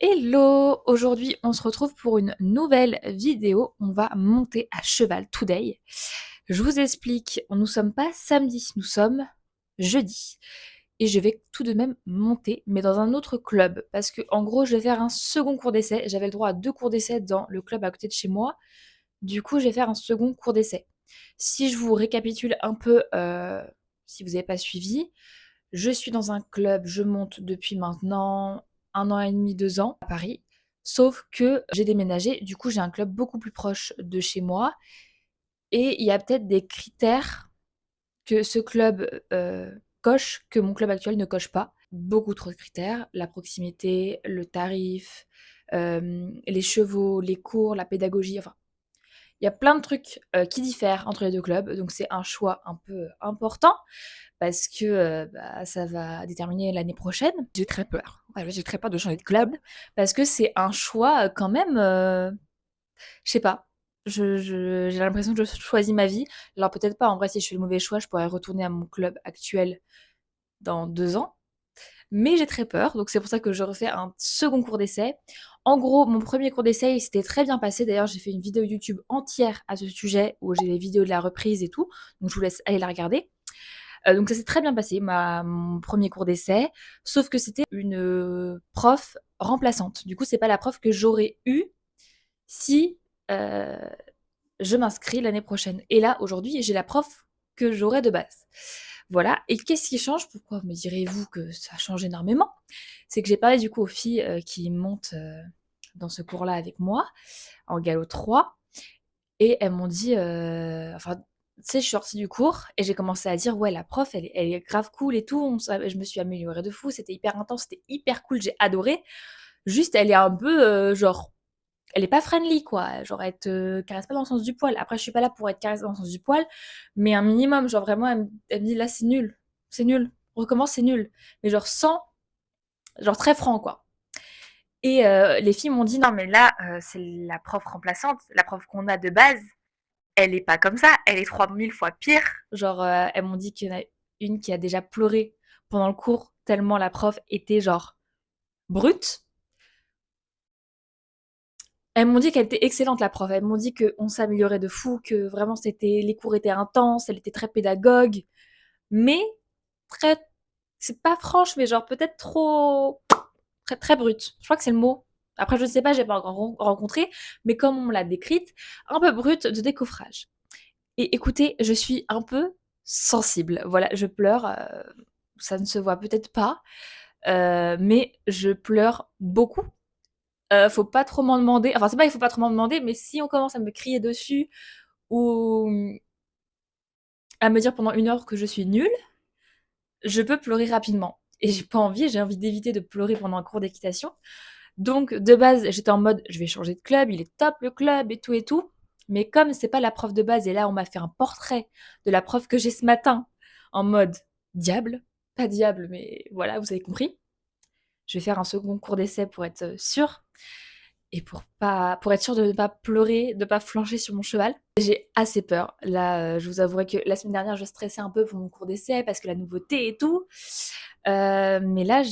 Hello! Aujourd'hui, on se retrouve pour une nouvelle vidéo. On va monter à cheval today. Je vous explique, nous sommes pas samedi, nous sommes jeudi. Et je vais tout de même monter, mais dans un autre club. Parce que, en gros, je vais faire un second cours d'essai. J'avais le droit à 2 cours d'essai dans le club à côté de chez moi. Du coup, je vais faire un second cours d'essai. Si je vous récapitule un peu, si vous n'avez pas suivi, je suis dans un club, je monte depuis maintenant 1 an et demi, 2 ans à Paris. Sauf que j'ai déménagé, du coup j'ai un club beaucoup plus proche de chez moi. Et il y a peut-être des critères que ce club coche, que mon club actuel ne coche pas. Beaucoup trop de critères, la proximité, le tarif, les chevaux, les cours, la pédagogie, enfin il y a plein de trucs qui diffèrent entre les deux clubs, donc c'est un choix un peu important parce que bah, ça va déterminer l'année prochaine. J'ai très peur. Ouais, j'ai très peur de changer de club parce que c'est un choix quand même. Je sais pas. J'ai l'impression que je choisis ma vie. Alors peut-être pas. En vrai, si je fais le mauvais choix, je pourrais retourner à mon club actuel dans 2 ans. Mais j'ai très peur, donc c'est pour ça que je refais un second cours d'essai. En gros, mon premier cours d'essai, il s'était très bien passé. D'ailleurs, j'ai fait une vidéo YouTube entière à ce sujet où j'ai les vidéos de la reprise et tout. Donc je vous laisse aller la regarder. Donc ça s'est très bien passé, mon premier cours d'essai, sauf que c'était une prof remplaçante. Du coup, c'est pas la prof que j'aurais eue si je m'inscris l'année prochaine. Et là, aujourd'hui, j'ai la prof que j'aurais de base. Voilà. Et qu'est-ce qui change? Pourquoi me direz-vous que ça change énormément? C'est que j'ai parlé du coup aux filles qui montent dans ce cours-là avec moi, en galop 3, et elles m'ont dit, enfin, tu sais, je suis sortie du cours et j'ai commencé à dire, ouais, la prof, elle est grave cool et tout. Je me suis améliorée de fou. C'était hyper intense, c'était hyper cool, j'ai adoré. Juste, elle est un peu, genre, elle est pas friendly, quoi. Genre, elle te caresse pas dans le sens du poil. Après, je suis pas là pour être caressée dans le sens du poil, mais un minimum, genre, vraiment, elle me dit, là, c'est nul. C'est nul. On recommence, c'est nul. Mais genre, sans, genre, très franc, quoi. Et les filles m'ont dit, non, mais là, c'est la prof remplaçante, la prof qu'on a de base. Elle est pas comme ça, elle est 3000 fois pire. Genre, elles m'ont dit qu'il y en a une qui a déjà pleuré pendant le cours, tellement la prof était genre brute. Elles m'ont dit qu'elle était excellente, la prof. Elles m'ont dit qu'on s'améliorait de fou, que vraiment les cours étaient intenses, elle était très pédagogue, mais très, c'est pas franche, mais genre peut-être trop, très, très brute. Je crois que c'est le mot. Après, je ne sais pas, j'ai pas encore rencontré, mais comme on me l'a décrite, un peu brute de décoffrage. Et écoutez, je suis un peu sensible. Voilà, je pleure, ça ne se voit peut-être pas, mais je pleure beaucoup. Faut pas trop m'en demander. Enfin, c'est pas qu'il faut pas trop m'en demander, mais si on commence à me crier dessus ou à me dire pendant 1 heure que je suis nulle, je peux pleurer rapidement. Et j'ai pas envie, j'ai envie d'éviter de pleurer pendant un cours d'équitation. Donc, de base, j'étais en mode, je vais changer de club, il est top le club et tout et tout. Mais comme c'est pas la prof de base, et là, on m'a fait un portrait de la prof que j'ai ce matin, en mode diable, pas diable, mais voilà, vous avez compris. Je vais faire un second cours d'essai pour être sûre et pour être sûre de ne pas pleurer, de ne pas flancher sur mon cheval. J'ai assez peur. Là, je vous avouerai que la semaine dernière, je stressais un peu pour mon cours d'essai parce que la nouveauté et tout. Mais là,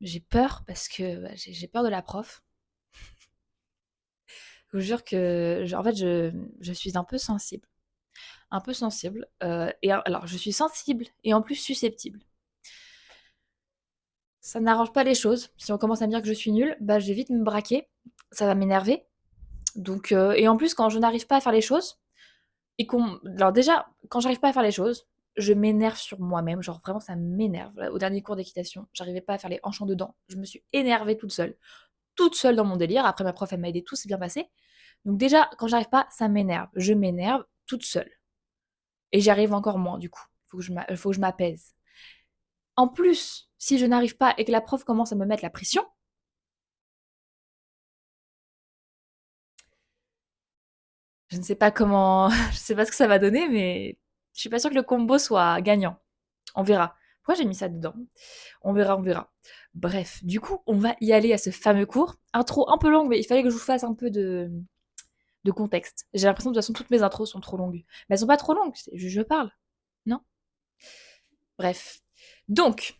j'ai peur parce que bah, j'ai peur de la prof. Je vous jure que, en fait, je suis un peu sensible. Un peu sensible. Alors, je suis sensible et en plus susceptible. Ça n'arrange pas les choses. Si on commence à me dire que je suis nulle, bah, je vais vite me braquer. Ça va m'énerver. Donc, et en plus, quand je n'arrive pas à faire les choses, et qu'on. Alors, déjà, quand j'arrive pas à faire les choses, je m'énerve sur moi-même. Genre, vraiment, ça m'énerve. Au dernier cours d'équitation, j'arrivais pas à faire les hanches en dedans. Je me suis énervée toute seule. Toute seule dans mon délire. Après, ma prof, elle m'a aidé, tout s'est bien passé. Donc déjà, quand j'arrive pas, ça m'énerve. Je m'énerve toute seule. Et j'y arrive encore moins, du coup. Faut que je m'apaise. En plus, si je n'arrive pas et que la prof commence à me mettre la pression, je ne sais pas comment, je sais pas ce que ça va donner, mais je suis pas sûre que le combo soit gagnant. On verra. Pourquoi j'ai mis ça dedans? On verra, on verra. Bref, du coup, on va y aller à ce fameux cours. Intro un peu longue, mais il fallait que je vous fasse un peu de contexte. J'ai l'impression de toute façon toutes mes intros sont trop longues. Mais elles sont pas trop longues, je parle. Non. Bref. Donc,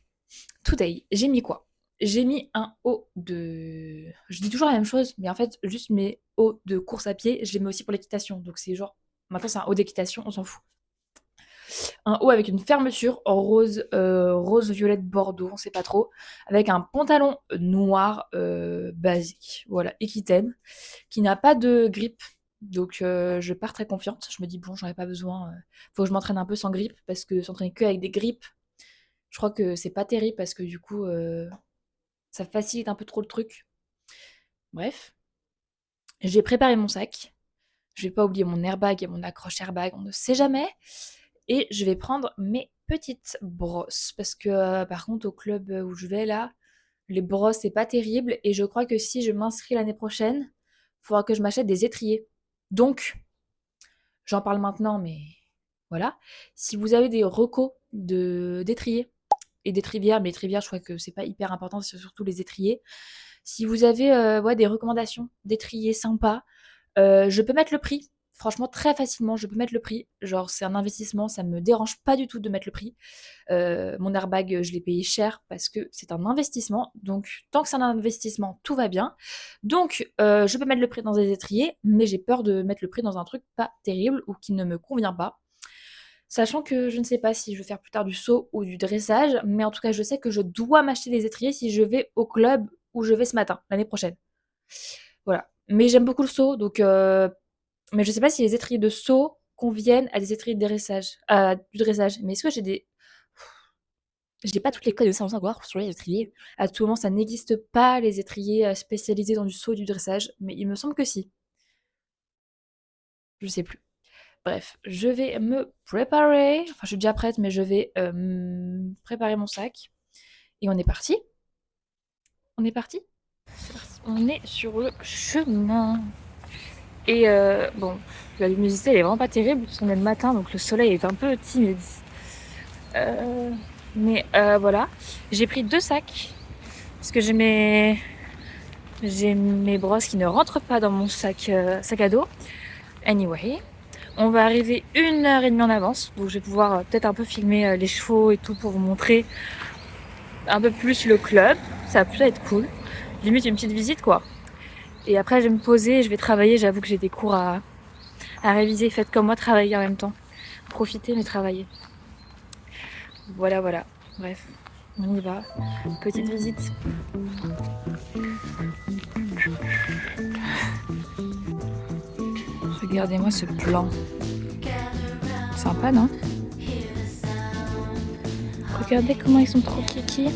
today, j'ai mis quoi? j'ai mis un haut de... Je dis toujours la même chose, mais en fait, juste mes hauts de course à pied, je les mets aussi pour l'équitation. Donc c'est genre, maintenant c'est un haut d'équitation, on s'en fout. Un haut avec une fermeture en rose, rose violette bordeaux, on sait pas trop, avec un pantalon noir basique, voilà, Equitable, qui n'a pas de grippe. Donc je pars très confiante. Je me dis bon, j'en ai pas besoin. Faut que je m'entraîne un peu sans grippe parce que s'entraîner que avec des grippes, je crois que c'est pas terrible parce que du coup ça facilite un peu trop le truc. Bref, j'ai préparé mon sac. Je vais pas oublier mon airbag et mon accroche airbag, on ne sait jamais. Et je vais prendre mes petites brosses parce que par contre au club où je vais là, les brosses c'est pas terrible et je crois que si je m'inscris l'année prochaine, il faudra que je m'achète des étriers. Donc, j'en parle maintenant mais voilà, si vous avez des recos d'étriers et d'étrivières, mais étrivières je crois que c'est pas hyper important, c'est surtout les étriers. Si vous avez ouais, des recommandations d'étriers sympas, je peux mettre le prix. Franchement, très facilement, je peux mettre le prix. Genre, c'est un investissement, ça me dérange pas du tout de mettre le prix. Mon airbag, je l'ai payé cher parce que c'est un investissement. Donc, tant que c'est un investissement, tout va bien. Donc, je peux mettre le prix dans des étriers, mais j'ai peur de mettre le prix dans un truc pas terrible ou qui ne me convient pas. Sachant que je ne sais pas si je vais faire plus tard du saut ou du dressage, mais en tout cas, je sais que je dois m'acheter des étriers si je vais au club où je vais ce matin, l'année prochaine. Voilà. Mais j'aime beaucoup le saut, donc mais je sais pas si les étriers de saut conviennent à des étriers de dressage, du dressage. Mais est-ce que j'ai pas toutes les connaissances à savoir sur les étriers. À tout moment, ça n'existe pas les étriers spécialisés dans du saut et du dressage, mais il me semble que si. Je sais plus. Bref, je vais me préparer. Enfin, je suis déjà prête, mais je vais préparer mon sac. Et on est parti. On est parti. On est sur le chemin. Et bon, la luminosité elle est vraiment pas terrible, parce qu'on est le matin, donc le soleil est un peu timide. Mais voilà, j'ai pris 2 sacs, parce que j'ai mes brosses qui ne rentrent pas dans mon sac à dos. Anyway, on va arriver 1h30 en avance, donc je vais pouvoir peut-être un peu filmer les chevaux et tout pour vous montrer un peu plus le club. Ça va plutôt être cool. Limite une petite visite quoi. Et après je vais me poser, je vais travailler, j'avoue que j'ai des cours à réviser. Faites comme moi, travailler en même temps. Profitez mais travaillez. Voilà, voilà. Bref, on y va. Petite visite. Regardez-moi ce plan. Sympa, non? Regardez comment ils sont trop kiki.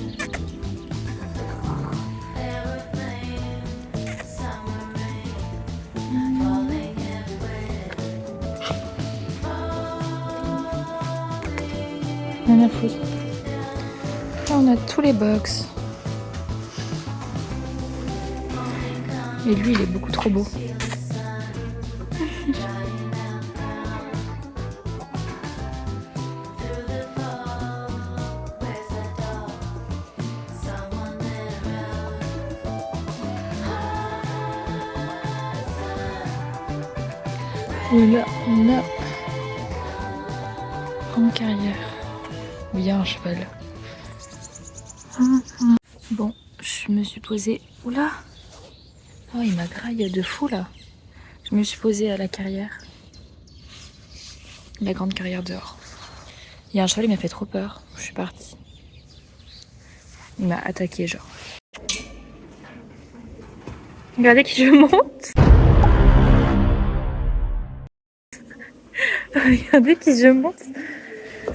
Rien à foutre. Là, on a tous les box. Et lui, il est beaucoup trop beau. Et là, on a grande carrière. Bien un cheval. Bon, je me suis posée. Oula! Oh, il m'a graillé de fou là. Je me suis posée à la carrière. La grande carrière dehors. Il y a un cheval, il m'a fait trop peur. Je suis partie. Il m'a attaqué, genre. Regardez qui je monte. Regardez qui je monte.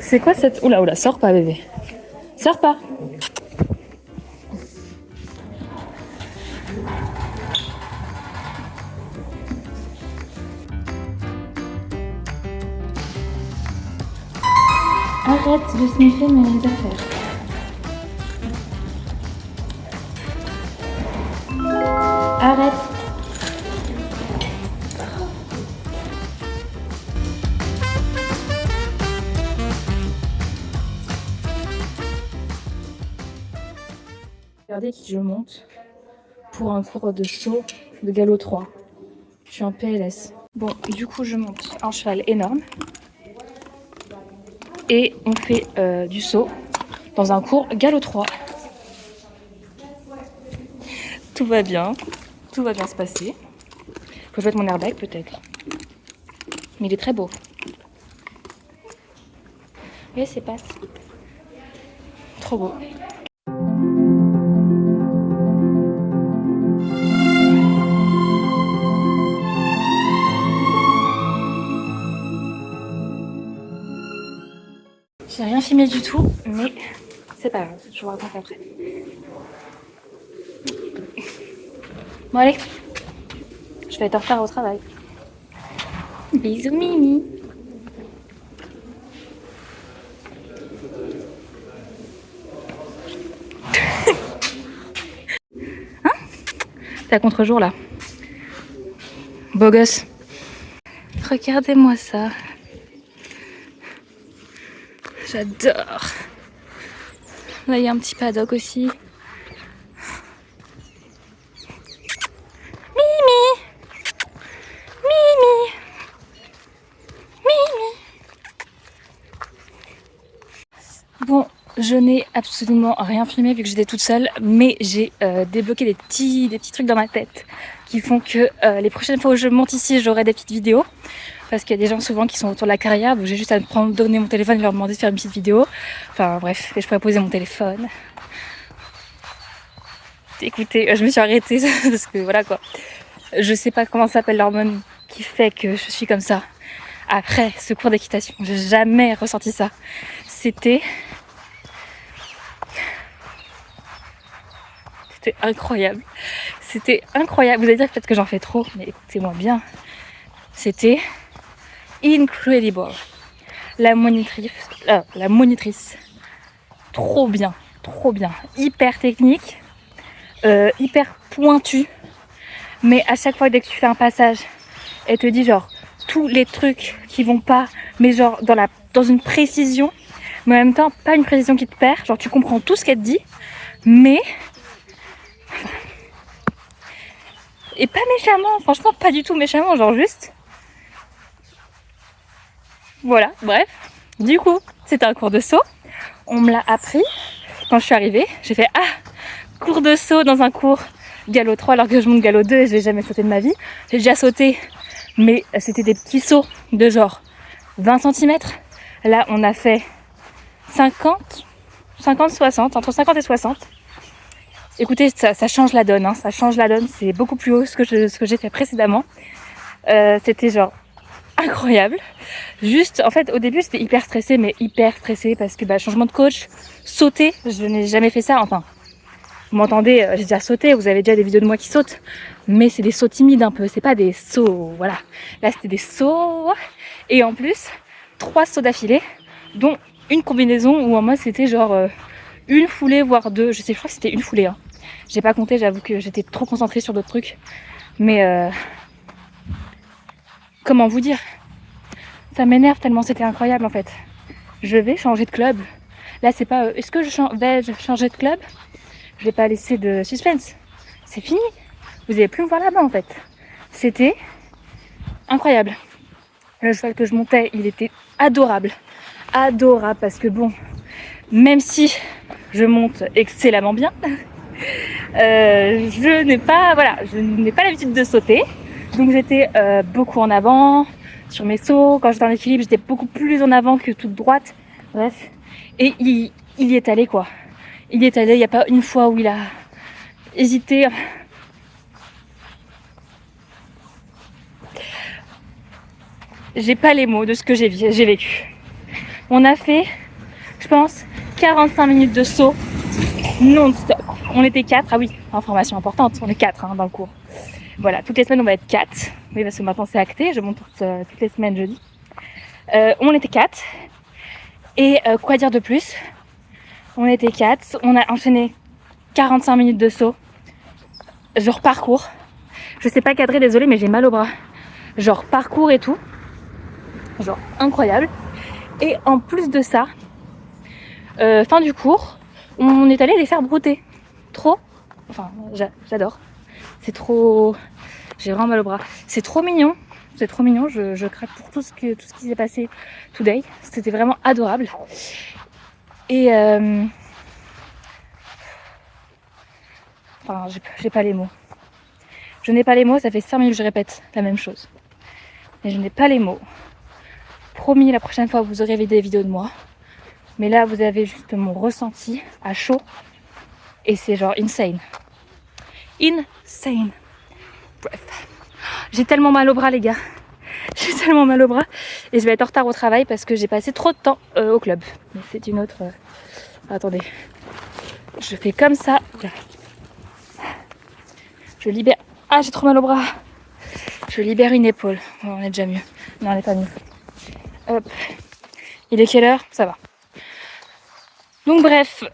C'est quoi cette... Oula, oula, sors pas bébé. Sors pas. Arrête de sniffer mes affaires. Arrête. Regardez qui je monte pour un cours de saut de galop 3. Je suis en PLS. Bon, du coup, je monte un cheval énorme. Et on fait du saut dans un cours galop 3. Tout va bien. Tout va bien se passer. Faut que je mette mon airbag peut-être. Mais il est très beau. Oui, c'est pas trop beau. J'ai rien filmé du tout, mais c'est pas grave, je vous raconte après. Bon allez, je vais être en retard au travail. Bisous Mimi. Hein? T'es à contre-jour là. Beau gosse. Regardez-moi ça. J'adore. Là, il y a un petit paddock aussi. Mimi. Mimi. Mimi. Bon, je n'ai absolument rien filmé vu que j'étais toute seule, mais j'ai débloqué des petits trucs dans ma tête qui font que les prochaines fois où je monte ici, j'aurai des petites vidéos. Parce qu'il y a des gens souvent qui sont autour de la carrière, donc j'ai juste à donner mon téléphone et leur demander de faire une petite vidéo. Enfin bref, et je pourrais poser mon téléphone. Écoutez, je me suis arrêtée parce que voilà quoi. Je sais pas comment s'appelle l'hormone qui fait que je suis comme ça. Après ce cours d'équitation, j'ai jamais ressenti ça. C'était incroyable. C'était incroyable. Vous allez dire peut-être que j'en fais trop, mais écoutez-moi bien. C'était incredible. La monitrice, trop bien, hyper technique, hyper pointue, mais à chaque fois dès que tu fais un passage, elle te dit genre tous les trucs qui vont pas, mais genre dans une précision, mais en même temps pas une précision qui te perd, genre tu comprends tout ce qu'elle te dit, mais et pas méchamment, franchement pas du tout méchamment, genre juste voilà, bref. Du coup, c'était un cours de saut. On me l'a appris. Quand je suis arrivée, j'ai fait cours de saut dans un cours galop 3 alors que je monte galop 2 et je n'ai jamais sauté de ma vie. J'ai déjà sauté, mais c'était des petits sauts de genre 20 cm. Là, on a fait 50, 60, entre 50 et 60. Écoutez, ça change la donne, hein, ça change la donne. C'est beaucoup plus haut que ce que j'ai fait précédemment. C'était genre incroyable. Juste, en fait, au début, c'était hyper stressé parce que changement de coach, sauter, je n'ai jamais fait ça. Enfin, vous m'entendez, j'ai déjà sauté, vous avez déjà des vidéos de moi qui sautent, mais c'est des sauts timides un peu, c'est pas des sauts, voilà. Là, c'était des sauts, et en plus, 3 sauts d'affilée, dont une combinaison où en moi, c'était genre une foulée, voire 2, je crois que c'était une foulée. Hein. J'ai pas compté, j'avoue que j'étais trop concentrée sur d'autres trucs, mais comment vous dire ? Ça m'énerve tellement c'était incroyable en fait. Je vais changer de club. Là c'est pas est-ce que vais-je changer de club ? Je vais pas laisser de suspense. C'est fini. Vous allez plus me voir là-bas en fait. C'était incroyable. Le cheval que je montais, il était adorable. Adorable parce que bon, même si je monte excellemment bien, je n'ai pas l'habitude de sauter. Donc j'étais beaucoup en avant. Sur mes sauts, quand j'étais en équilibre, j'étais beaucoup plus en avant que toute droite. Bref. Et il y est allé quoi. Il y est allé, il n'y a pas une fois où il a hésité. J'ai pas les mots de ce que j'ai vécu. On a fait, je pense, 45 minutes de saut non-stop. On était 4, ah oui, information importante, on est 4 dans le cours. Voilà, toutes les semaines on va être 4. Oui, parce que maintenant c'est acté, je monte toutes les semaines jeudi. On était 4. Et quoi dire de plus ? On était 4. On a enchaîné 45 minutes de saut. Genre parcours. Je sais pas cadrer, désolé, mais j'ai mal au bras. Genre parcours et tout. Genre incroyable. Et en plus de ça, fin du cours, on est allé les faire brouter. Trop. Enfin, j'adore. C'est trop... J'ai vraiment mal au bras. C'est trop mignon. Je craque pour tout ce qui s'est passé today. C'était vraiment adorable. Et Enfin, j'ai pas les mots. Je n'ai pas les mots, ça fait 5 minutes que je répète la même chose. Mais je n'ai pas les mots. Promis, la prochaine fois, vous aurez des vidéos de moi. Mais là, vous avez juste mon ressenti à chaud. Et c'est genre insane. Insane. Bref. J'ai tellement mal au bras, les gars. J'ai tellement mal au bras. Et je vais être en retard au travail parce que j'ai passé trop de temps au club. Mais c'est une autre... Attendez. Je fais comme ça. Je libère... Ah, j'ai trop mal au bras. Je libère une épaule. Oh, on est déjà mieux. Non, on n'est pas mieux. Hop. Il est quelle heure? Ça va. Donc bref,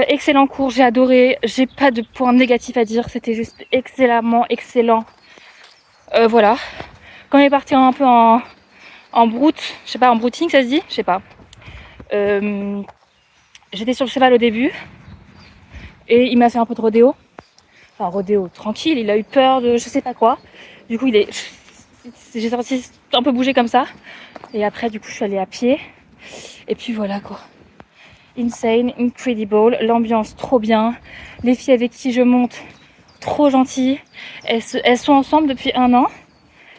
excellent cours, j'ai adoré. J'ai pas de points négatifs à dire. C'était juste excellemment excellent. Voilà. Quand on est parti un peu en broute, je sais pas, en brouting ça se dit? Je sais pas. J'étais sur le cheval au début. Et il m'a fait un peu de rodéo. Enfin, rodéo tranquille, il a eu peur de je sais pas quoi. Du coup, j'ai sorti un peu bougé comme ça. Et après, du coup, je suis allée à pied. Et puis voilà quoi. Insane, incredible, l'ambiance trop bien. Les filles avec qui je monte, trop gentilles. Elles sont ensemble depuis 1 an.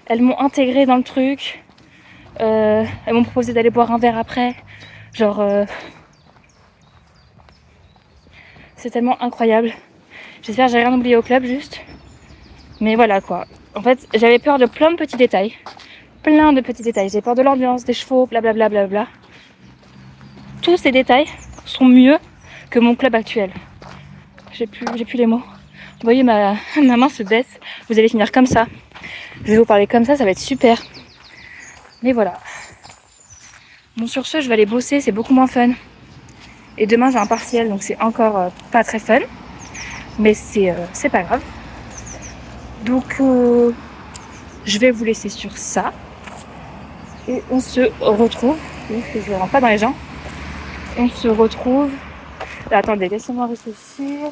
Elles m'ont intégrée dans le truc. Elles m'ont proposé d'aller boire un verre après. Genre... c'est tellement incroyable. J'espère que j'ai rien oublié au club juste. Mais voilà quoi. En fait, j'avais peur de plein de petits détails. Plein de petits détails. J'ai peur de l'ambiance, des chevaux, blablabla. Bla bla bla. Tous ces détails sont mieux que mon club actuel. J'ai plus les mots. Vous voyez, ma main se baisse. Vous allez finir comme ça. Je vais vous parler comme ça va être super. Mais voilà. Bon, sur ce, je vais aller bosser, c'est beaucoup moins fun. Et demain, j'ai un partiel, donc c'est encore pas très fun. Mais c'est pas grave. Donc, je vais vous laisser sur ça. Et on se retrouve. Parce que je ne rentre pas dans les gens. On se retrouve. Attendez, laissez-moi réfléchir.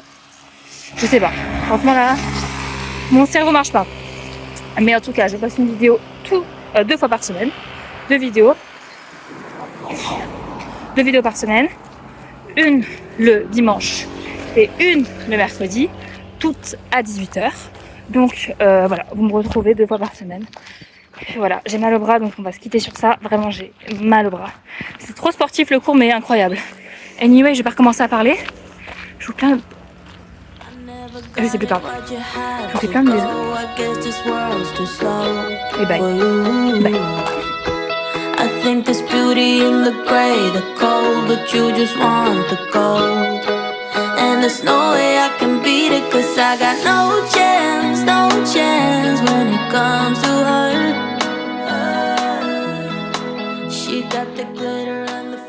Je sais pas. Franchement, là, mon cerveau marche pas. Mais en tout cas, je passe une vidéo 2 fois par semaine. 2 vidéos. 2 vidéos par semaine. Une le dimanche et une le mercredi. Toutes à 18h. Donc voilà, vous me retrouvez 2 fois par semaine. Et voilà, j'ai mal au bras, donc on va se quitter sur ça. Vraiment, j'ai mal au bras. C'est trop sportif le cours, mais incroyable. Anyway, je vais pas recommencer à parler. Je vous plains. Je sais plus parler. Je vous fais plein de bisous. Et bye. Bye. I think there's beauty in the gray, the cold, but you just want the gold. And there's no way I can beat it, 'cause I got no chance when it comes to her. She got the glitter and the